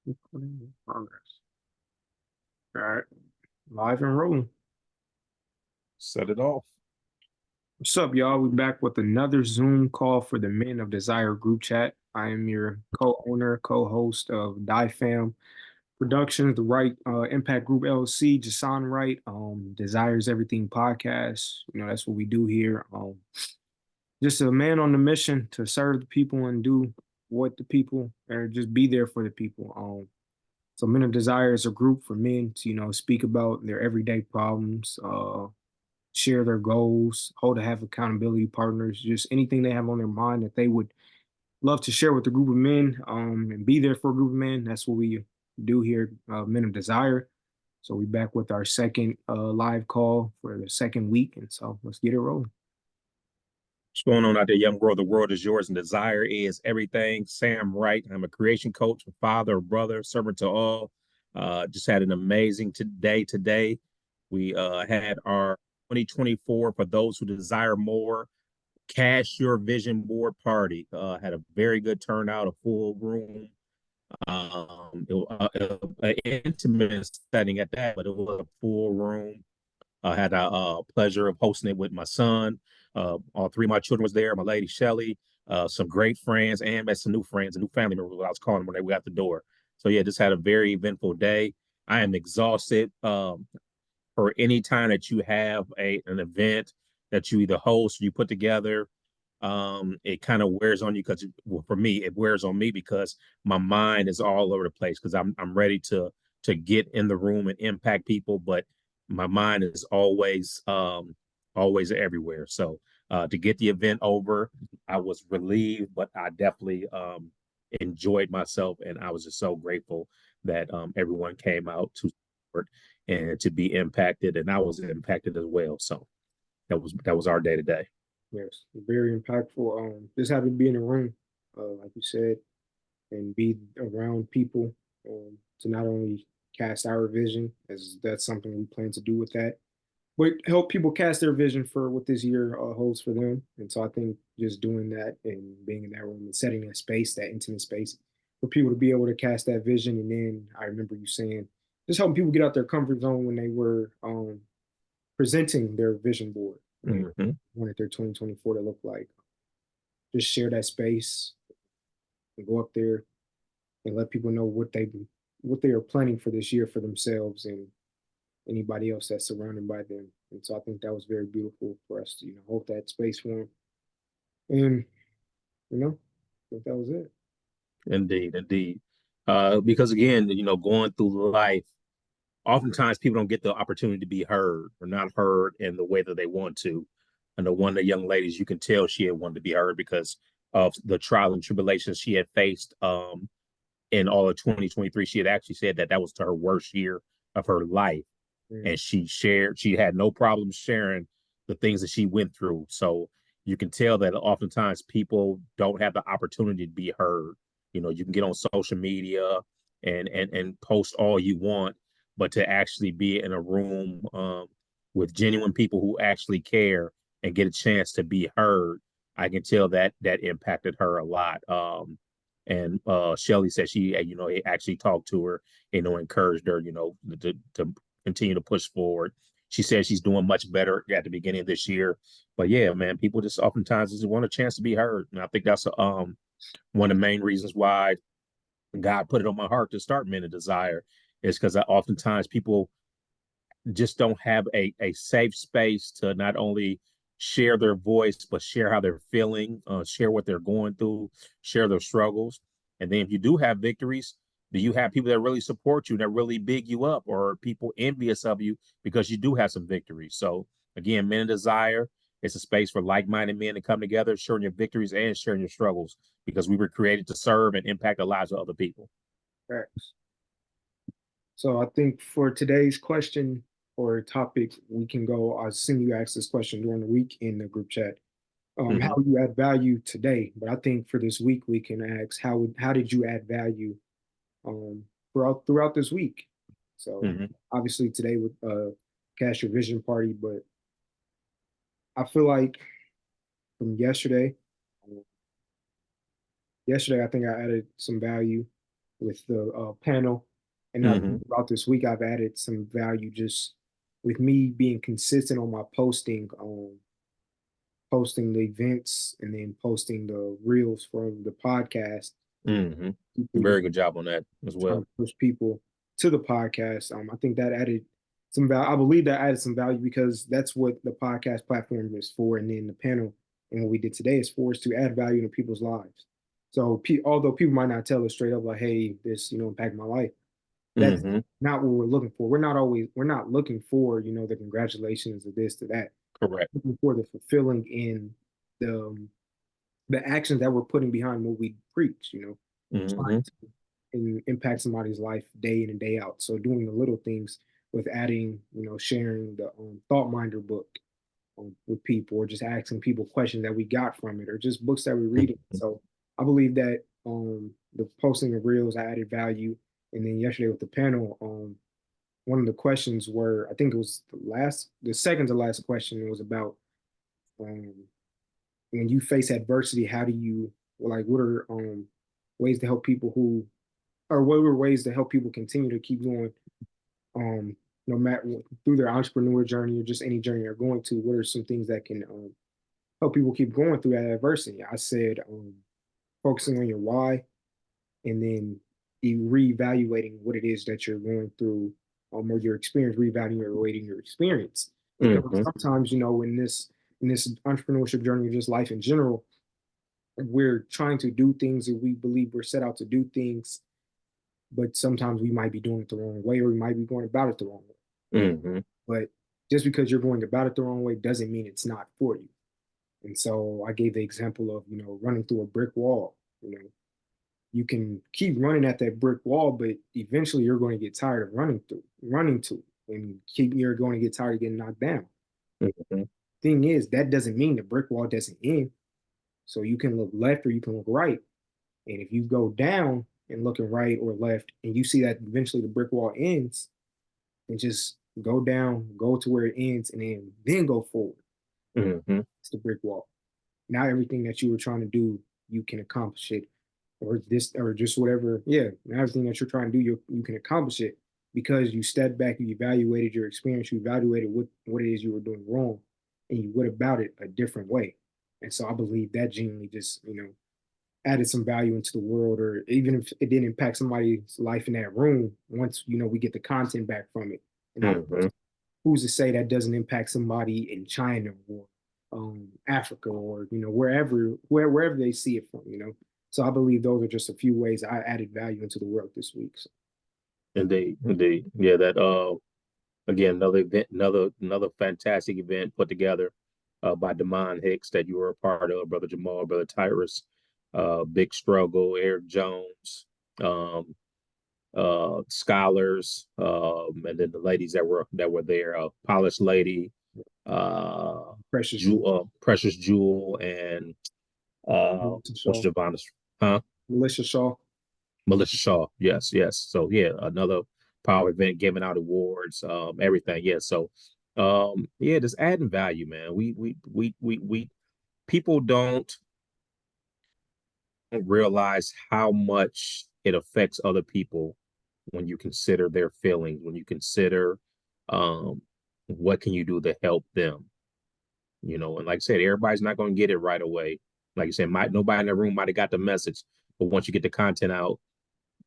Recording in progress. All right, live and rolling. Set it off. What's up, y'all? We back with another Zoom call for the Men of Desire group chat. I am your co-owner, co-host of DieFam Productions, the Right Impact Group LLC, Jason Wright, Desires Everything podcast. That's what we do here. Just a man on the mission to serve the people and do what the people, or just be there for the people. So Men of Desire is a group for men to, speak about their everyday problems, share their goals, hold to have accountability partners, just anything they have on their mind that they would love to share with a group of men, and be there for a group of men. That's what we do here, Men of Desire. So we back with our second live call for the second week, and so let's get it rolling. What's going on out there, young world? The world is yours, and desire is everything. Sam Wright. I'm a creation coach, a father, a brother, servant to all. Just had an amazing day today. We had our 2024 for those who desire more. Cash Your Vision Board party. Had a very good turnout, a full room. It was an intimate setting at that, but it was a full room. I had a pleasure of hosting it with my son. All three of my children was there. My lady Shelly, some great friends, and met some new friends and new family members. I was calling them when they were out the door. So yeah, just had a very eventful day. I am exhausted. For any time that you have an event that you either host or you put together, it kind of wears on you because, well, for me, it wears on me because my mind is all over the place because I'm ready to get in the room and impact people, but my mind is always everywhere. So to get the event over, I was relieved, but I definitely enjoyed myself, and I was just so grateful that everyone came out to support and to be impacted, and I was impacted as well. So that was our day today. Yes, very impactful. Just having to be in the room, like you said, and be around people, to not only cast our vision, as that's something we plan to do with that, but help people cast their vision for what this year holds for them. And so I think just doing that and being in that room and setting that space, that intimate space, for people to be able to cast that vision. And then I remember you saying, just helping people get out their comfort zone when they were presenting their vision board, when they Mm-hmm. wanted their 2024 to look like. Just share that space and go up there and let people know what they are planning for this year for themselves and anybody else that's surrounded by them. And so I think that was very beautiful for us to, hold that space for them. And, I think that was it. Indeed, indeed. Because again, going through life, oftentimes people don't get the opportunity to be heard or not heard in the way that they want to. And the one of the young ladies, you can tell she had wanted to be heard because of the trial and tribulations she had faced in all of 2023. She had actually said that was her worst year of her life. Mm. And she had no problem sharing the things that she went through. So you can tell that oftentimes people don't have the opportunity to be heard. You can get on social media and post all you want, but to actually be in a room with genuine people who actually care and get a chance to be heard, I can tell that impacted her a lot. And Shelly said she, actually talked to her, encouraged her, to continue to push forward. She says she's doing much better at the beginning of this year. But yeah, man, people just oftentimes just want a chance to be heard. And I think that's one of the main reasons why God put it on my heart to start Men of Desire is because oftentimes people just don't have a safe space to not only share their voice, but share how they're feeling, share what they're going through, share their struggles. And then if you do have victories, do you have people that really support you, that really big you up, or people envious of you because you do have some victories? So again, Men of Desire, it's a space for like-minded men to come together, sharing your victories and sharing your struggles, because we were created to serve and impact the lives of other people. Facts. So I think for today's question or topic, we can go. I've seen you ask this question during the week in the group chat. How Mm-hmm. you add value today? But I think for this week, we can ask how did you add value um, throughout this week? So Mm-hmm. obviously today with Cash Your Vision Party, but I feel like from yesterday, I think I added some value. with the panel. And I Hmm. think throughout this week, I've added some value just with me being consistent on my posting, posting the events and then posting the reels from the podcast. Hmm. People just Very good job on that as trying well. to push people to the podcast. I think that added some value. I believe that added some value because that's what the podcast platform is for. And then the panel and what we did today is for us to add value into people's lives. So although people might not tell us straight up like, "Hey, this impacted my life," that's Hmm. not what we're looking for. We're not looking for the congratulations or this to that. Correct. Looking for the fulfilling in the actions that we're putting behind what we preach. Hmm. Trying to impact somebody's life day in and day out. So doing the little things with adding, sharing the Thought Minder book with people, or just asking people questions that we got from it, or just books that we read. Hmm. So I believe that the posting of reels I added value. And then yesterday with the panel, one of the questions were, I think it was the second to last question was about um, when you face adversity, how do you, like, what are ways to help people or what were ways to help people continue to keep going, um, no matter through their entrepreneur journey or just any journey they're going to? What are some things that can help people keep going through that adversity? I said focusing on your why, and then reevaluating what it is that you're going through, or your experience, reevaluating your experience. Because Hmm. sometimes, in this entrepreneurship journey or just life in general, we're trying to do things that we believe we're set out to do things, but sometimes we might be doing it the wrong way, or we might be going about it the wrong way. Hmm. But just because you're going about it the wrong way doesn't mean it's not for you. And so I gave the example of, running through a brick wall. You can keep running at that brick wall, but eventually you're going to get tired of running to, and you're going to get tired of getting knocked down. Hmm. Thing is, that doesn't mean the brick wall doesn't end. So you can look left or you can look right. And if you go down and looking right or left, and you see that eventually the brick wall ends, and just go down, go to where it ends, and then go forward. Hmm. It's the brick wall. Now everything that you were trying to do, you can accomplish it, or this, or just whatever. Yeah, now everything that you're trying to do, you can accomplish it because you stepped back, you evaluated your experience, you evaluated what it is you were doing wrong, and you went about it a different way. And so I believe that genuinely just added some value into the world, or even if it didn't impact somebody's life in that room, once we get the content back from it. And I Hmm. who's to say that doesn't impact somebody in China or Africa, or wherever they see it from. So I believe those are just a few ways I added value into the world this week. So, Indeed, indeed. Yeah, that again, another event, another fantastic event put together by Damon Hicks that you were a part of, Brother Jamal, Brother Tyrus, Big Struggle, Eric Jones, um, scholars, and then the ladies that were there, Polished Lady, Precious Jewel, Precious Jewel, and Melissa what's Shaw, Javon's, huh? Melissa Shaw. Melissa Shaw. Yes, yes. So yeah, another power event, giving out awards, everything. Yeah. So yeah, just adding value, man. We people don't realize how much it affects other people when you consider their feelings, when you consider um what can you do to help them, and like I said, everybody's not gonna get it right away. Like I said, nobody in the room might have got the message, but once you get the content out,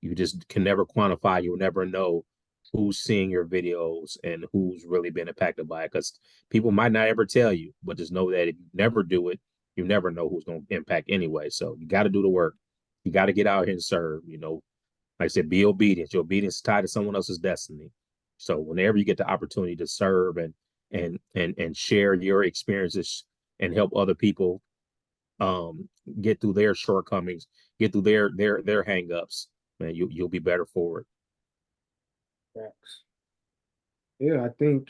you just can never quantify. You'll never know who's seeing your videos and who's really been impacted by it, because people might not ever tell you, but just know that if you never do it, you never know who's going to impact anyway. So you got to do the work. You got to get out here and serve. Like I said, be obedient. Your obedience is tied to someone else's destiny. So whenever you get the opportunity to serve and share your experiences and help other people um get through their shortcomings, get through their hangups, man, you'll be better for it. Facts. Yeah, I think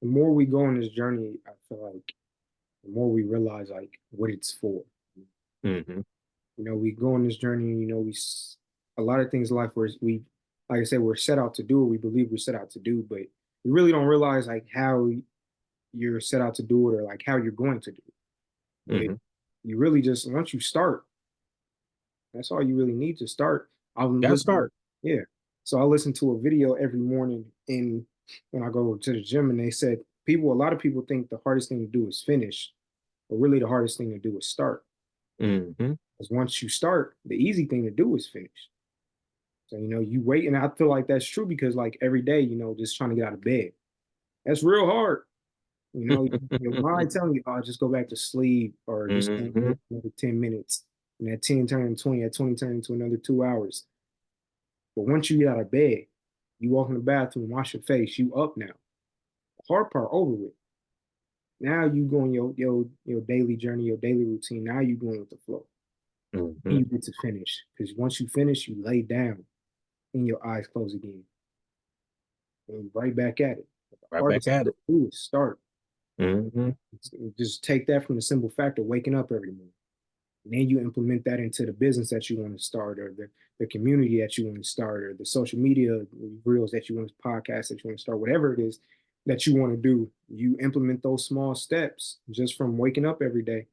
the more we go on this journey, I feel like the more we realize like what it's for. Hmm. We go on this journey. A lot of things in life where like I said, we're set out to do what we believe we're set out to do, but we really don't realize like how you're set out to do it, or like how you're going to do it. But Hmm. you really just once you start, That's all you really need to start. I'm Gotta listening. start. Yeah. So I listen to a video every morning in when I go to the gym, and they said a lot of people think the hardest thing to do is finish, but really the hardest thing to do is start. Hmm. Because once you start, the easy thing to do is finish. So, you wait, and I feel like that's true because like every day, just trying to get out of bed. That's real hard. Your mind telling you, oh, just go back to sleep or just Hmm. work another 10 minutes. And that 10 turn into 20, that 20 turn into another 2 hours. But once you get out of bed, you walk in the bathroom, wash your face, you up now. The hard part over with. Now you go on your daily journey, your daily routine. Now you going with the flow. And Hmm. you get to finish. Because once you finish, you lay down and your eyes close again. And you're right back at it. But the Right back hardest thing at it. to do is start. Hmm. Just take that from the simple fact of waking up every morning. And then you implement that into the business that you want to start or the community that you want to start or the social media reels that you want to podcast that you want to start, whatever it is that you want to do. You implement those small steps just from waking up every day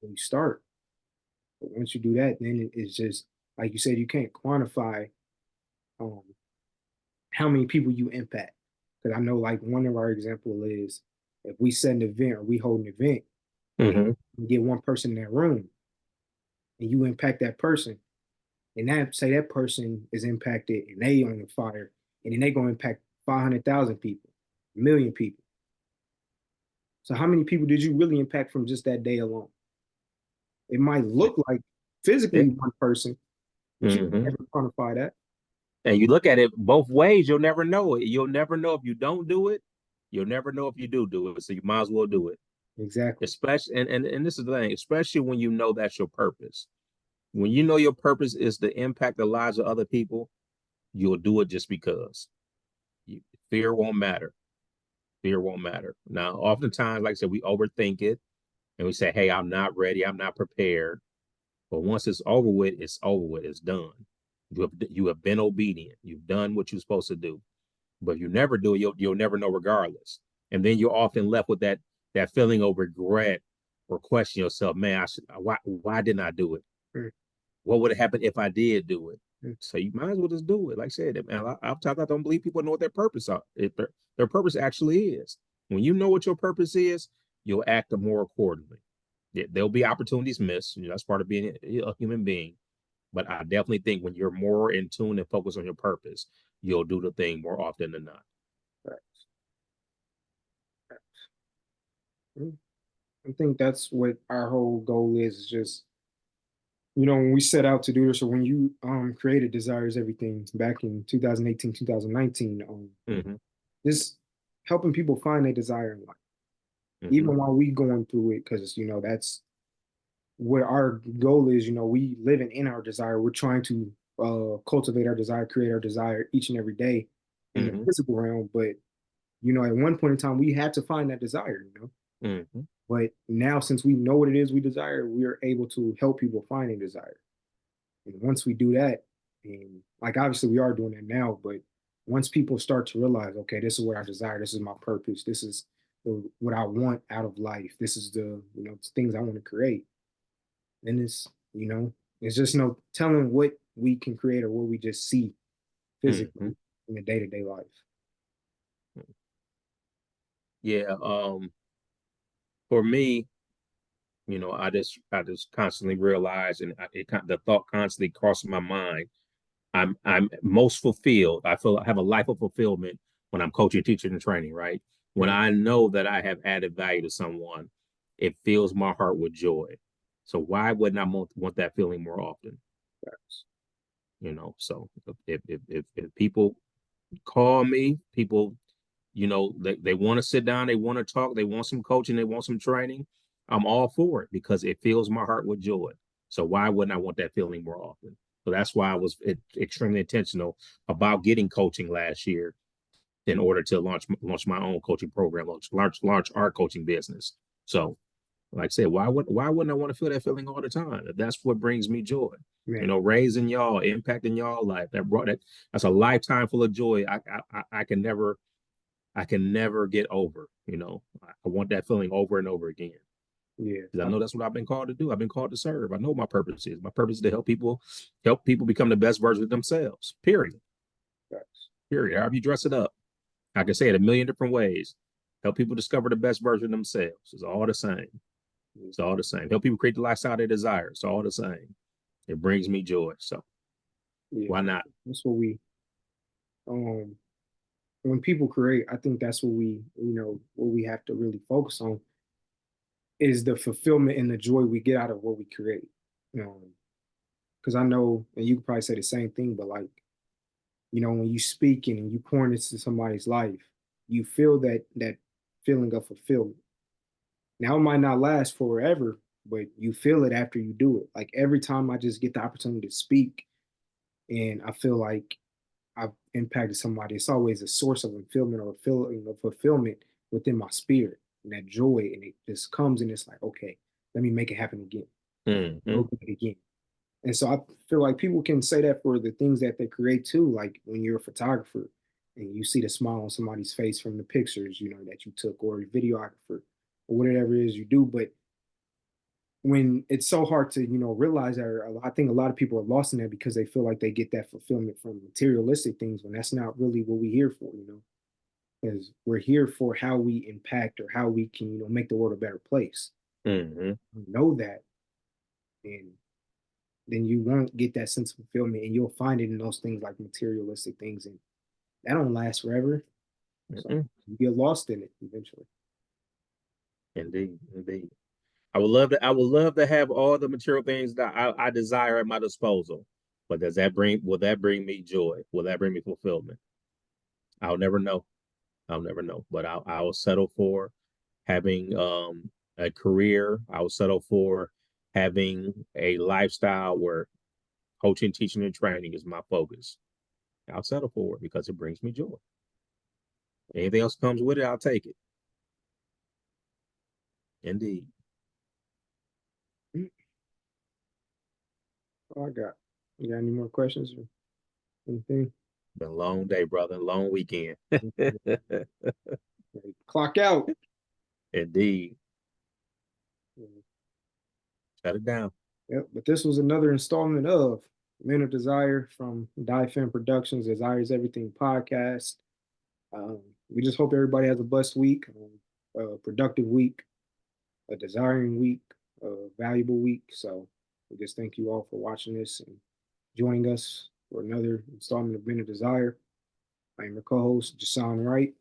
and you start. But once you do that, then it's just like you said, you can't quantify um, how many people you impact. Because I know like one of our example is if we set an event or we hold an event and Hmm. we get one person in that room and you impact that person, and that say that person is impacted and they on the fire, and then they gonna impact 500,000 people, 1 million people. So how many people did you really impact from just that day alone? It might look like Yeah. physically one person, but you Hmm. can never quantify that. And you look at it both ways, you'll never know it. You'll never know if you don't do it. You'll never know if you do it. So you might as well do it. Exactly. Especially, and this is the thing, especially when you know that's your purpose. When you know your purpose is to impact the lives of other people, you'll do it just because. You, fear won't matter. Fear won't matter. Now, oftentimes, like I said, we overthink it and we say, hey, I'm not ready. I'm not prepared. But once it's over with, it's over with. It's done. You have been obedient. You've done what you're supposed to do. But if you never do it, you'll never know regardless. And then you're often left with that feeling of regret or question yourself, man, why didn't I do it? Mm, What would have happened if I did do it? mm, So you might as well just do it. Like I said, man, I don't believe people know what their purpose are. Their purpose actually is. When you know what your purpose is, you'll act more accordingly. There'll be opportunities missed. That's part of being a human being. But I definitely think when you're more in tune and focused on your purpose, you'll do the thing more often than not. right. Mm. I think that's what our whole goal is just, when we set out to do this, or when you created Desires Everything back in 2018, 2019, Hmm. just helping people find their desire in life, Hmm. even while we going through it, because that's what our goal is. We living in our desire. We're trying to cultivate our desire, create our desire each and every day in the Hmm. physical realm. But at one point in time, we had to find that desire. Hmm. But now, since we know what it is we desire, we are able to help people find a desire. And once we do that, and like obviously we are doing that now, but once people start to realize, okay, this is what I desire, this is my purpose, this is what I want out of life, this is the things I want to create, then it's just telling what we can create or what we just see Hmm. physically in the day-to-day life. Yeah. For me, I just constantly realize, and the thought constantly crosses my mind. I'm most fulfilled. I feel I have a life of fulfillment when I'm coaching, teaching, and training. Right. When Right. I know that I have added value to someone, it fills my heart with joy. So why wouldn't I want that feeling more often? So if people call me, people, they want to sit down, they want to talk, they want some coaching, they want some training, I'm all for it because it fills my heart with joy. So why wouldn't I want that feeling more often? So that's why I was extremely intentional about getting coaching last year in order to launch my own coaching program, launch our coaching business. So like I said, why wouldn't I want to feel that feeling all the time? That's what brings me joy. Man, Raising y'all, impacting y'all life. That's a lifetime full of joy. I can never get over. I want that feeling over and over again. Yeah. Because I know that's what I've been called to do. I've been called to serve. I know what my purpose is. My purpose is to help people become the best version of themselves. Period. Facts. Period. However you dress it up. I can say it a million different ways. Help people discover the best version of themselves. It's all the same. Yeah. It's all the same. Help people create the lifestyle they desire. It's all the same. It brings me joy. So Yeah. why not? That's what we um when people create, I think that's what what we have to really focus on is the fulfillment and the joy we get out of what we create. Because I know, and you could probably say the same thing, but like, when you speaking and you pour into somebody's life, you feel that feeling of fulfillment. Now it might not last forever, but you feel it after you do it. Like every time I just get the opportunity to speak and I feel like I've impacted somebody, it's always a source of fulfillment or a feeling of fulfillment within my spirit and that joy. And it just comes and it's like, okay, let me make it happen again. Mm-hmm. Go do it again. And so I feel like people can say that for the things that they create too. Like when you're a photographer and you see the smile on somebody's face from the pictures, that you took, or a videographer, or whatever it is you do. But when it's so hard to, realize that, or I think a lot of people are lost in that because they feel like they get that fulfillment from materialistic things when that's not really what we're here for. Because we're here for how we impact or how we can, make the world a better place. Mm-hmm. You know that, and then you won't get that sense of fulfillment and you'll find it in those things like materialistic things and that don't last forever. So Mm-hmm. you get lost in it eventually. Indeed. Indeed. I would love to have all the material things that I desire at my disposal. But will that bring me joy? Will that bring me fulfillment? I'll never know. I'll never know. But I'll settle for having a career. I'll settle for having a lifestyle where coaching, teaching, and training is my focus. I'll settle for it because it brings me joy. Anything else comes with it, I'll take it. Indeed. Mm, all I got. You got any more questions or anything? Been a long day, brother. Long weekend. Clock out. Indeed. Mm, Shut it down. yep. But this was another installment of Men of Desire from Fan Productions, Desire is Everything podcast. Um, we just hope everybody has a blessed week, a productive week, a desiring week, a valuable week. So we just thank you all for watching this and joining us for another installment of Men of Desire. I am your co-host, Jason Wright.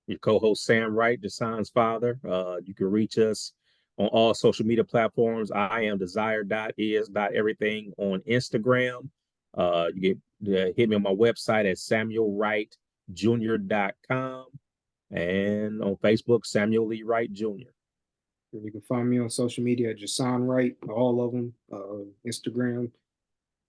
Your co-host Sam Wright, Desan's father. You can reach us on all social media platforms. I am desire.is.everything on Instagram. You get hit me on my website at samuelwrightjr.com and on Facebook, Samuel Lee Wright Jr. You can find me on social media at Jason Wright, all of them, Instagram,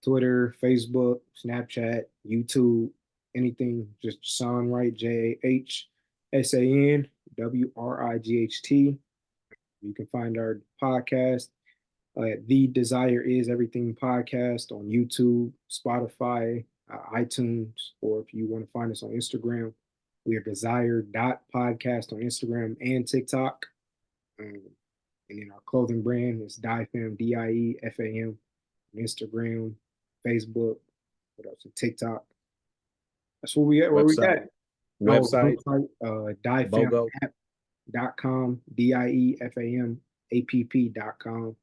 Twitter, Facebook, Snapchat, YouTube, anything, just Jason Wright, JAHSANWRIGHT. You can find our podcast at The Desire Is Everything podcast on YouTube, Spotify, iTunes, or if you want to find us on Instagram, we are desire.podcast on Instagram and TikTok. Um, and then our clothing brand is DieFam, DIEFAM, on Instagram, Facebook, what else? TikTok. That's where we at. Where we Website, at? Oh, website, website, BOGO. diefamapp.com, DIEFAMAPP.com.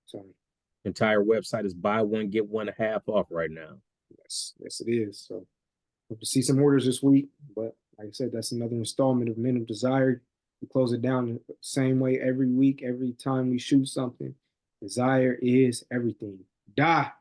So Entire website is buy one, get one half off right now. yes, it is. So hope to see some orders this week. But like I said, that's another installment of Men of Desire. We close it down the same way every week, every time we shoot something. Desire is everything. Die.